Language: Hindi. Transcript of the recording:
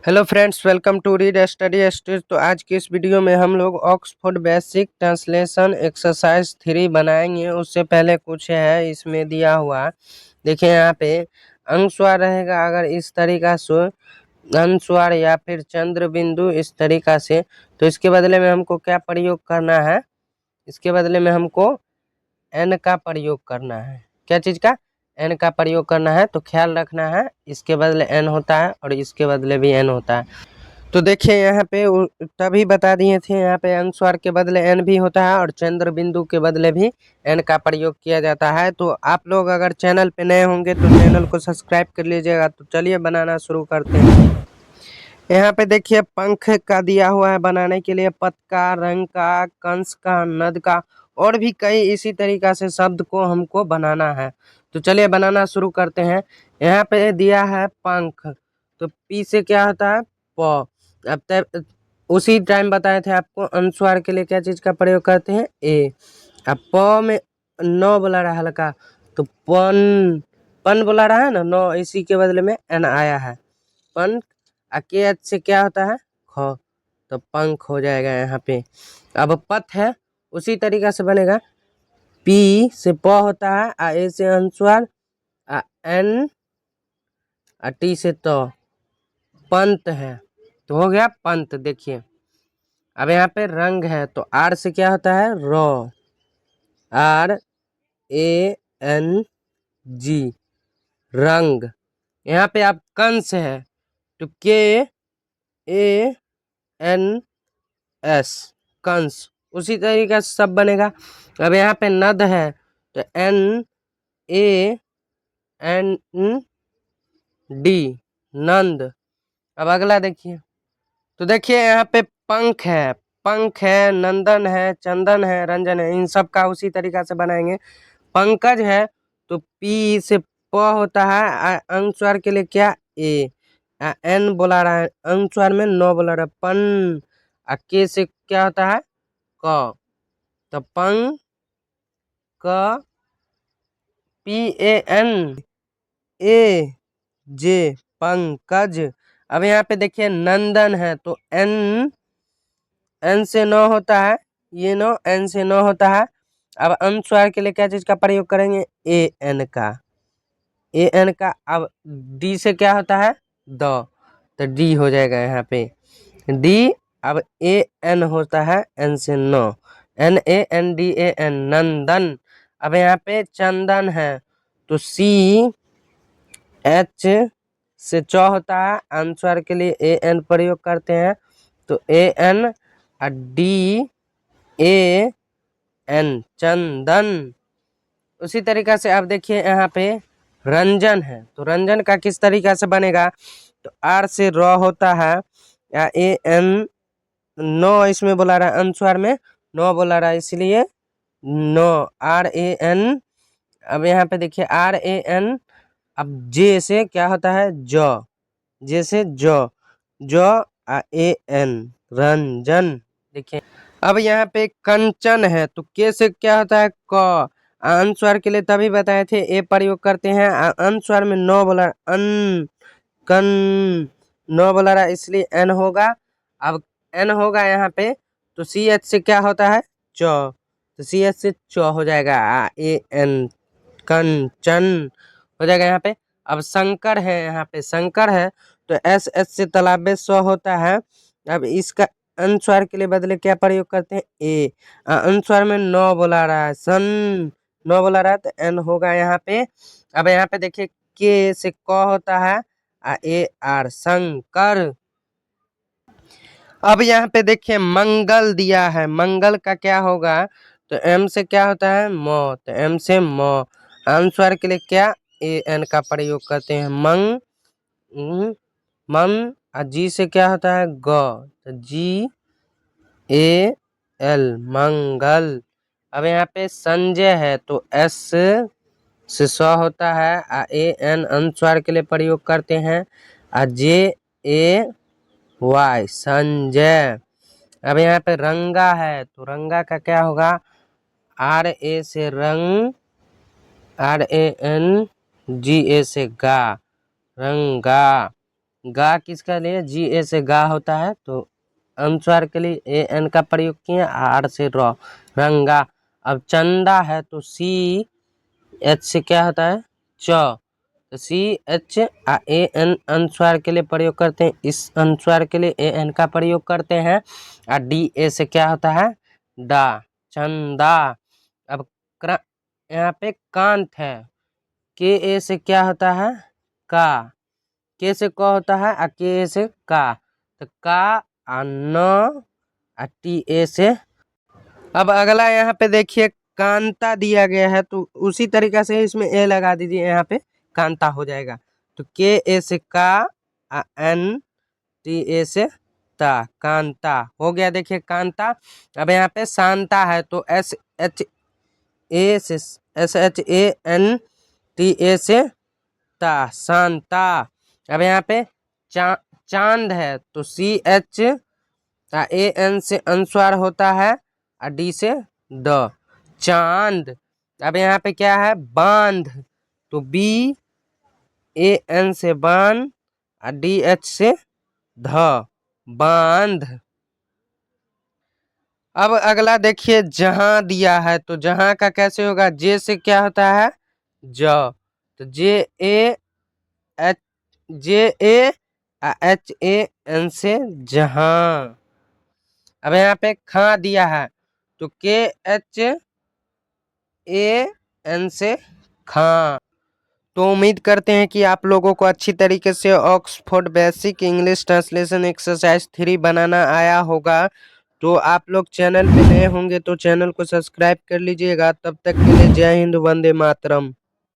Hello friends, welcome to read study stage. तो आज की इस वीडियो में हम लोग ऑक्सफोर्ड बेसिक ट्रांसलेशन एक्सरसाइज 3 बनाएंगे। उससे पहले कुछ है इसमें दिया हुआ, देखिए यहाँ पे अनुस्वार रहेगा अगर इस तरीका से, अनुस्वार या फिर चंद्र बिंदु इस तरीका से, तो इसके बदले में हमको क्या प्रयोग करना है? इसके बदले में हमको एन का प्रयोग करना है। क्या चीज का? एन का प्रयोग करना है। तो ख्याल रखना है, इसके बदले एन होता है और इसके बदले भी एन होता है। तो देखिए यहाँ पे तभी बता दिए थे, यहाँ पे अनुस्वार के बदले एन भी होता है और चंद्र बिंदु के बदले भी एन का प्रयोग किया जाता है। तो आप लोग अगर चैनल पे नए होंगे तो चैनल को सब्सक्राइब कर लीजिएगा। तो चलिए बनाना शुरू करते हैं। यहाँ पे देखिए पंख का दिया हुआ है बनाने के लिए, पत का, रंग का, कंस का, नद का और भी कई इसी तरीका से शब्द को हमको बनाना है। तो चलिए बनाना शुरू करते हैं। यहाँ पे दिया है पंख, तो पी से क्या होता है? प। अब तक उसी टाइम बताए थे आपको अनुस्वार के लिए क्या चीज का प्रयोग करते हैं? ए। अब प में न बोला रहा हल्का, तो पन, पन बोला रहा है ना, न, इसी के बदले में एन आया है, पन। के एच से क्या होता है? ख, तो पंख हो जाएगा यहाँ पे। अब पथ है, उसी तरीका से बनेगा, पी से प होता है, आ ए से अनुस्वार, आ एन, आ टी से तो, पंत है, तो हो गया पंत। देखिए अब यहाँ पे रंग है, तो आर से क्या होता है? रो, आर ए एन जी, रंग। यहाँ पे आप कंस है, तो के ए एन एस, कंस, उसी तरीके से सब बनेगा। अब यहाँ पे नद है, तो एन ए एन डी, नंद। अब अगला देखिए, तो देखिए यहाँ पे पंख है, पंख है, नंदन है, चंदन है, रंजन है, इन सब का उसी तरीका से बनाएंगे। पंकज है, तो पी से प होता है, अनुस्वार के लिए क्या? ए, एन बोला रहा है, अनुस्वार में नो बोला रहा है, पन। के से क्या होता है? क, तो पंग क, पी ए एन ए जे, पंकज। अब यहाँ पे देखिए नंदन है, तो एन, एन से नो होता है, ये नो एन से नो होता है। अब अनुस्वार के लिए क्या चीज का प्रयोग करेंगे? ए एन का, ए एन का। अब डी से क्या होता है? द, तो डी हो जाएगा यहाँ पे, डी। अब ए एन होता है, एन से नो, N A N D A N, Nandan. अब यहाँ पे चंदन है, तो सी एच से च होता है, अनुस्वार के लिए ए एन प्रयोग करते हैं, तो ए एन, डी ए एन, चंदन। उसी तरीका से अब देखिए यहाँ पे रंजन है, तो रंजन का किस तरीका से बनेगा? तो आर से र होता है, या ए एन, नो इसमें बोला रहा है, अनुस्वार में नो बोला रहा है, इसलिए नो, आर ए एन। अब यहाँ पे देखिए आर ए एन, अब जे से क्या होता है? ज, जे से ज, ज, ए एन, रंजन। देखिए अब यहाँ पे कंचन है, तो के से क्या होता है? क। अनुस्वार के लिए तभी बताए थे ए प्रयोग करते हैं, अनुस्वार में नो बोला, अन, कन, नो बोला रहा, इसलिए एन होगा। अब एन होगा यहाँ पे, तो सी एच से क्या होता है? च, तो सी एच से च हो जाएगा, ए एन, कंचन हो जाएगा यहाँ पे। अब शंकर है, यहाँ पे शंकर है, तो एस एच से तालाबे स होता है। अब इसका अनुस्वार के लिए बदले क्या प्रयोग करते हैं? ए, अनुस्वार में नो बोला रहा है, सन, नो बोला रहा है, तो एन होगा यहाँ पे। अब यहाँ पे देखिए के से क होता है, ए आर, शंकर। अब यहाँ पे देखिए मंगल दिया है, मंगल का क्या होगा? तो एम से क्या होता है? म, तो एम से म। अनुस्वार के लिए क्या? ए एन का प्रयोग करते हैं, मंग, मन। जी से क्या होता है? ग, तो जी ए एल, मंगल। अब यहाँ पे संजय है, तो एस से स होता है, ए एन अनुस्वार के लिए प्रयोग करते हैं, जे ए वाई, संजय। अब यहाँ पे रंगा है, तो रंगा का क्या होगा? आर ए से रंग, आर ए एन जी ए से गा, रंगा। गा किसका लिए, जी ए से गा होता है, तो अनुस्वार के लिए ए एन का प्रयोग किए, आर से रॉ, रंगा। अब चंदा है तो सी एच से क्या होता है, च, तो सी एच ए एन अनुस्वार के लिए प्रयोग करते हैं, इस अनुस्वार के लिए ए एन का प्रयोग करते हैं। और डी ए से क्या होता है, डा, चंदा। अब यहाँ पे कांत है, के ए से क्या होता है, का, के से क होता है, और के ए से का, तो का आ न आ टी ए से। अब अगला यहाँ पे देखिए कांता दिया गया है, तो उसी तरीका से इसमें ए लगा दीजिए, यहाँ पे कांता हो जाएगा। तो के ए से का, एन टी ए से ता, कांता हो गया। देखिए कांता। अब यहाँ पे शांता है, तो एस एच ए से, S H A N T A से ता, शांता। अब यहाँ पे चांद है, तो सी एच ए एन से अनुस्वार होता है, और डी से द, चांद। अब यहाँ पे क्या है, बांध, तो बी ए एन से बान, और डी एच से ध, बांध। अब अगला देखिए जहां दिया है, तो जहां का कैसे होगा, जे से क्या होता है, ज, तो J A H, J A H A N से जहां। अब यहाँ पे खा दिया है, तो के एच ए एन से खां। तो उम्मीद करते हैं कि आप लोगों को अच्छी तरीके से Oxford basic English translation exercise 3 बनाना आया होगा। तो आप लोग चैनल पे नए होंगे तो चैनल को सब्सक्राइब कर लीजिएगा। तब तक के लिए जय हिंद, वंदे मातरम।